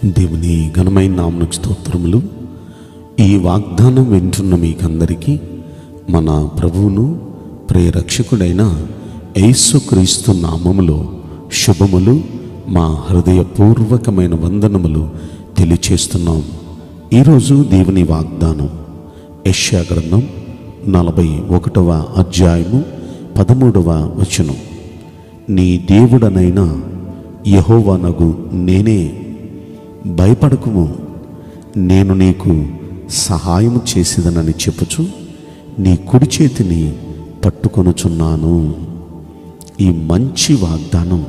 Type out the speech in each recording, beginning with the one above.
దేవుని ఘనమైన నామమునకు స్తోత్రములు. ఈ వాగ్దానం వింటున్న మీకందరికీ మన ప్రభువును ప్రియరక్షకుడైన యేసుక్రీస్తు నామములో శుభములు, మా హృదయపూర్వకమైన వందనములు తెలియచేస్తున్నాం. ఈరోజు దేవుని వాగ్దానం యెషయా గ్రంథం 41వ అధ్యాయము 13వ వచనం. నీ దేవుడనైన యెహోవానగు నేనే, భయపడకుము, నేను నీకు సహాయము చేసేదనని చెప్పుచు నీ కుడి చేతిని పట్టుకొనుచున్నాను. ఈ మంచి వాగ్దానం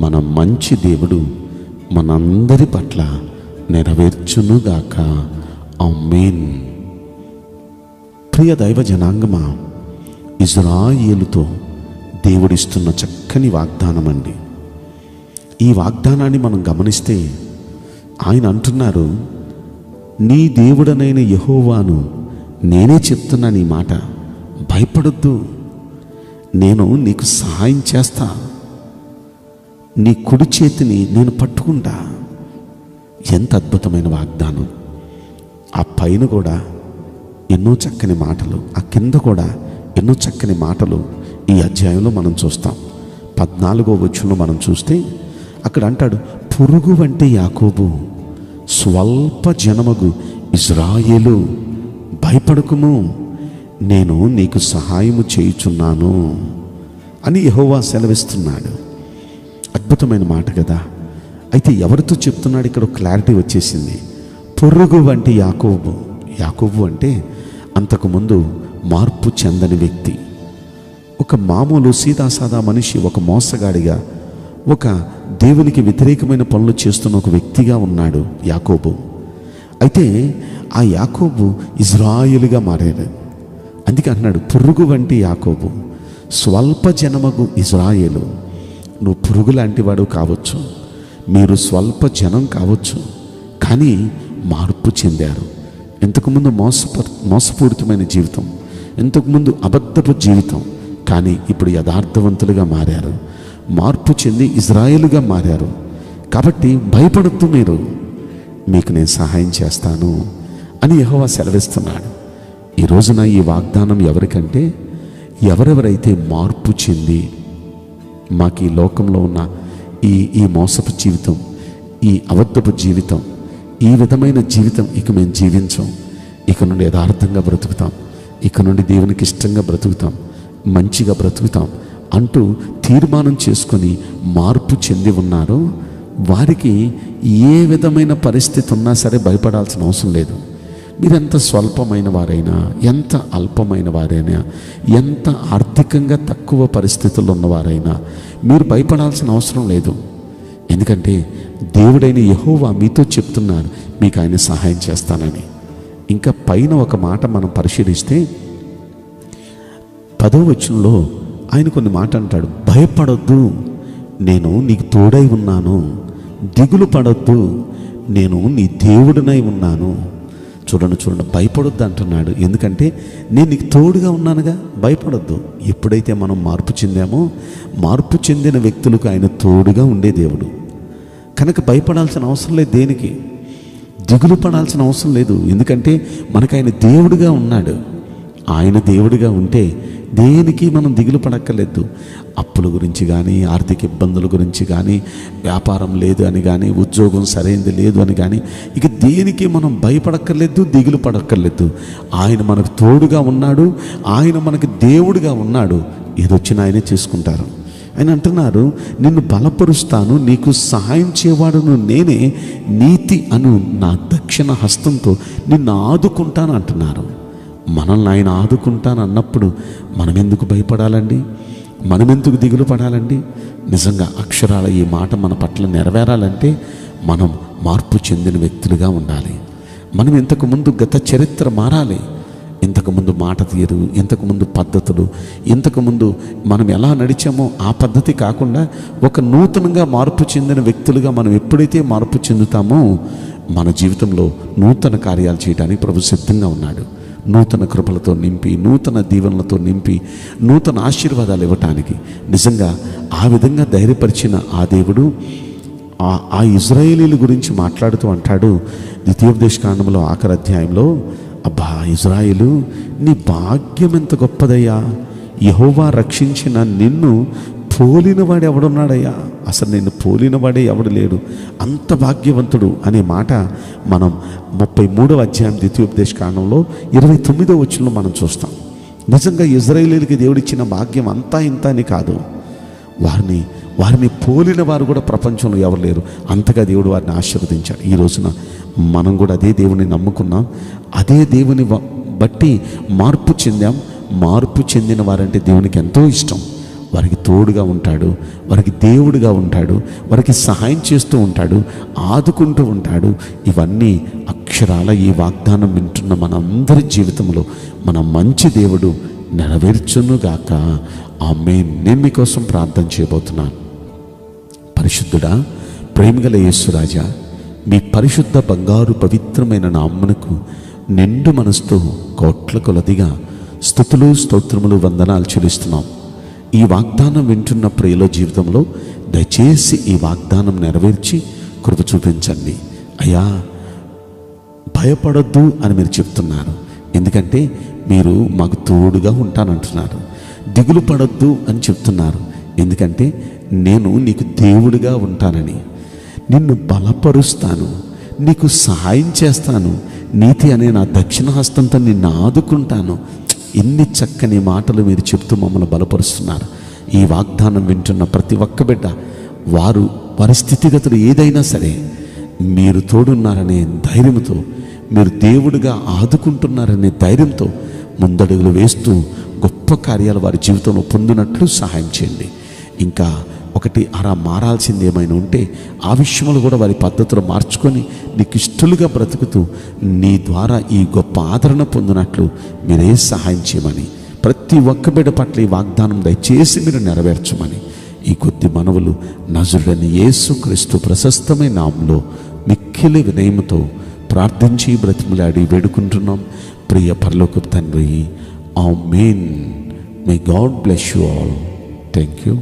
మన మంచి దేవుడు మనందరి పట్ల నెరవేర్చునుగాక. ఆమేన్. ప్రియ దైవ జనాంగమా, ఇజ్రాయేలుతో దేవుడిస్తున్న చక్కని వాగ్దానం అండి. ఈ వాగ్దానాన్ని మనం గమనిస్తే ఆయన అంటున్నారు, నీ దేవుడనైన యెహోవాను నేనే చెప్తున్నాను ఈ మాట, భయపడొద్దు, నేను నీకు సహాయం చేస్తా, నీ కుడి చేతిని నేను పట్టుకుంటా. ఎంత అద్భుతమైన వాగ్దానం! ఆ పైన కూడా ఎన్నో చక్కని మాటలు, ఆ కింద కూడా ఎన్నో చక్కని మాటలు ఈ అధ్యాయంలో మనం చూస్తాం. 14వ వచనంలో మనం చూస్తే అక్కడ అంటాడు, పురుగు వంటి యాకోబు, స్వల్ప జనమగు ఇజ్రాయేలు, భయపడకుము, నేను నీకు సహాయము చేయుచున్నాను అని యెహోవా సెలవిస్తున్నాడు. అద్భుతమైన మాట కదా. అయితే ఎవరితో చెప్తున్నాడు? ఇక్కడ క్లారిటీ వచ్చేసింది. పురుగు వంటి యాకోబు. యాకోబు అంటే అంతకుముందు మార్పు చెందని వ్యక్తి, ఒక మామూలు సీదాసాదా మనిషి, ఒక మోసగాడిగా, ఒక దేవునికి వ్యతిరేకమైన పనులు చేస్తున్న ఒక వ్యక్తిగా ఉన్నాడు యాకోబు. అయితే ఆ యాకోబు ఇజ్రాయేలుగా మారాడు. అందుకే అన్నాడు, పురుగు వంటి యాకోబు, స్వల్ప జనమగు ఇజ్రాయేలు. నువ్వు పురుగు లాంటి వాడు కావచ్చు, మీరు స్వల్ప జనం కావచ్చు, కానీ మార్పు చెందారు. ఇంతకుముందు మోసపూరితమైన జీవితం, ఇంతకుముందు అబద్ధపు జీవితం, కానీ ఇప్పుడు యథార్థవంతులుగా మారారు, మార్పు చెంది ఇజ్రాయేలుగా మారారు. కాబట్టి భయపడద్దు, మీరు, మీకు నేను సహాయం చేస్తాను అని యెహోవా సెలవిస్తున్నాడు. ఈ రోజున ఈ వాగ్దానం ఎవరికంటే, ఎవరెవరైతే మార్పు చెంది మాకు ఈ లోకంలో ఉన్న ఈ మోసపు జీవితం, ఈ అబద్ధపు జీవితం, ఈ విధమైన జీవితం ఇక మేము జీవించాం, ఇక నుండి యథార్థంగా బ్రతుకుతాం, ఇక నుండి దేవునికి ఇష్టంగా బ్రతుకుతాం, మంచిగా బ్రతుకుతాం అంటూ తీర్మానం చేసుకొని మార్పు చెంది ఉన్నారో వారికి ఏ విధమైన పరిస్థితి ఉన్నా సరే భయపడాల్సిన అవసరం లేదు. మీరెంత స్వల్పమైన వారైనా, ఎంత అల్పమైన వారైనా, ఎంత ఆర్థికంగా తక్కువ పరిస్థితుల్లో ఉన్నవారైనా మీరు భయపడాల్సిన అవసరం లేదు. ఎందుకంటే దేవుడైన యెహోవా మీతో చెప్తున్నారు, మీకు ఆయన సహాయం చేస్తానని. ఇంకా పైన ఒక మాట మనం పరిశీలిస్తే 10వ వచనంలో ఆయన కొన్ని మాట అంటాడు, భయపడొద్దు, నేను నీకు తోడై ఉన్నాను, దిగులు పడొద్దు, నేను నీ దేవుడినై ఉన్నాను. చూడండి, భయపడొద్దు అంటున్నాడు. ఎందుకంటే నేను నీకు తోడుగా ఉన్నానుగా, భయపడొద్దు. ఎప్పుడైతే మనం మార్పు చెందామో, మార్పు చెందిన వ్యక్తులకు ఆయన తోడుగా ఉండే దేవుడు కనుక భయపడాల్సిన అవసరం లేదు, దేనికి దిగులు పడాల్సిన అవసరం లేదు. ఎందుకంటే మనకు ఆయన దేవుడిగా ఉన్నాడు. ఆయన దేవుడిగా ఉంటే దేనికి మనం దిగులు పడక్కర్లేదు. అప్పుల గురించి కానీ, ఆర్థిక ఇబ్బందుల గురించి కానీ, వ్యాపారం లేదు అని కానీ, ఉద్యోగం సరైనది లేదు అని కానీ, ఇక దేనికి మనం భయపడక్కర్లేదు, దిగులు పడక్కర్లేదు. ఆయన మనకు తోడుగా ఉన్నాడు, ఆయన మనకు దేవుడిగా ఉన్నాడు. ఏదొచ్చినా ఆయనే చేసుకుంటారు. ఆయన అంటున్నారు, నిన్ను బలపరుస్తాను, నీకు సహాయం చేయవాడును నేనే, నీతి అను నా దక్షిణ హస్తంతో నిన్ను ఆదుకుంటాను అంటున్నారు. మనల్ని ఆయన ఆదుకుంటాను అన్నప్పుడు మనం ఎందుకు భయపడాలండి? మనం ఎందుకు దిగులు పడాలండి? నిజంగా అక్షరాల ఈ మాట మన పట్ల నెరవేరాలంటే మనం మార్పు చెందిన వ్యక్తులుగా ఉండాలి. మనం ఇంతకుముందు గత చరిత్ర మారాలి. ఇంతకుముందు మాట తీరు, ఇంతకుముందు పద్ధతులు, ఇంతకుముందు మనం ఎలా నడిచామో ఆ పద్ధతి కాకుండా ఒక నూతనంగా మార్పు చెందిన వ్యక్తులుగా మనం ఎప్పుడైతే మార్పు చెందుతామో మన జీవితంలో నూతన కార్యాలు చేయడానికి ప్రభు సిద్ధంగా ఉన్నాడు. నూతన కృపలతో నింపి, నూతన దీవెనలతో నింపి, నూతన ఆశీర్వాదాలు ఇవ్వటానికి నిజంగా ఆ విధంగా ధైర్యపరిచిన ఆ దేవుడు ఆ ఇజ్రాయేలీల గురించి మాట్లాడుతూ అంటాడు ద్వితీయోపదేశకాండంలో ఆఖరి అధ్యాయంలో, అబ్బా ఇజ్రాయేలు, నీ భాగ్యం ఎంత గొప్పదయ్యా, యెహోవా రక్షించిన నిన్ను పోలినవాడు ఎవడున్నాడయ్యా, అసలు నిన్ను పోలినవాడే ఎవడు లేడు, అంత భాగ్యవంతుడు అనే మాట మనం 33వ అధ్యాయం ద్వితీయోపదేశకాండంలో 29వ వచనంలో మనం చూస్తాం. నిజంగా ఇజ్రాయేలీలకి దేవుడిచ్చిన భాగ్యం అంతా ఇంత అని కాదు, వారిని పోలిన వారు కూడా ప్రపంచంలో ఎవరు లేరు, అంతగా దేవుడు వారిని ఆశీర్వదించాడు. ఈ రోజున మనం కూడా అదే దేవుని నమ్ముకున్నాం, అదే దేవుని బట్టి మార్పు చెందాం. మార్పు చెందిన వారంటే దేవునికి ఎంతో ఇష్టం. వారికి తోడుగా ఉంటాడు, వారికి దేవుడిగా ఉంటాడు, వారికి సహాయం చేస్తూ ఉంటాడు, ఆదుకుంటూ ఉంటాడు. ఇవన్నీ అక్షరాల ఈ వాగ్దానం వింటున్న మనందరి జీవితంలో మన మంచి దేవుడు నెరవేర్చునుగాక. ఆమేన్. నేను మీకోసం ప్రార్థన చేయబోతున్నాను. పరిశుద్ధుడా, ప్రేమగల యేసురాజా, మీ పరిశుద్ధ బంగారు పవిత్రమైన నామమునకు నిండు మనసుతో కోట్ల కొలదిగా స్తుతులు స్తోత్రములు వందనాలు చెల్లిస్తున్నాం. ఈ వాగ్దానం వింటున్న ప్రియుల జీవితంలో దయచేసి ఈ వాగ్దానం నెరవేర్చి కృప చూపించండి అయ్యా. భయపడొద్దు అని మీరు చెప్తున్నారు, ఎందుకంటే మీరు మాకు తోడుగా ఉంటానంటున్నారు. దిగులు పడొద్దు అని చెప్తున్నారు, ఎందుకంటే నేను నీకు దేవుడిగా ఉంటానని. నిన్ను బలపరుస్తాను, నీకు సహాయం చేస్తాను, నీతి అనే నా దక్షిణ హస్తంతో నిన్ను ఆదుకుంటాను. ఎన్ని చక్కని మాటలు మీరు చెప్తూ మమ్మల్ని బలపరుస్తున్నారు. ఈ వాగ్దానం వింటున్న ప్రతి ఒక్క బిడ్డ వారి స్థితిగతులు ఏదైనా సరే మీరు తోడున్నారనే ధైర్యంతో, మీరు దేవుడిగా ఆదుకుంటున్నారనే ధైర్యంతో ముందడుగులు వేస్తూ గొప్ప కార్యాలు వారి జీవితంలో పొందినట్లు సహాయం చేయండి. ఇంకా ఒకటి అరా మారాల్సింది ఏమైనా ఉంటే ఆ విషయంలో కూడా వారి పద్ధతులు మార్చుకొని నీకు ఇష్టలుగా బ్రతుకుతూ నీ ద్వారా ఈ గొప్ప ఆదరణ పొందినట్లు మీరే సహాయం చేయమని, ప్రతి ఒక్క బిడ్డ పట్ల ఈ వాగ్దానం దయచేసి మీరు నెరవేర్చమని ఈ కొద్ది మనవులు నజరుడైన యేసుక్రీస్తు ప్రశస్తమైన నామములో మిక్కిలి వినయముతో ప్రార్థించి బ్రతిమలాడి వేడుకుంటున్నాం ప్రియ పరలోకపు తండ్రి. Amen. May God bless you all. Thank you.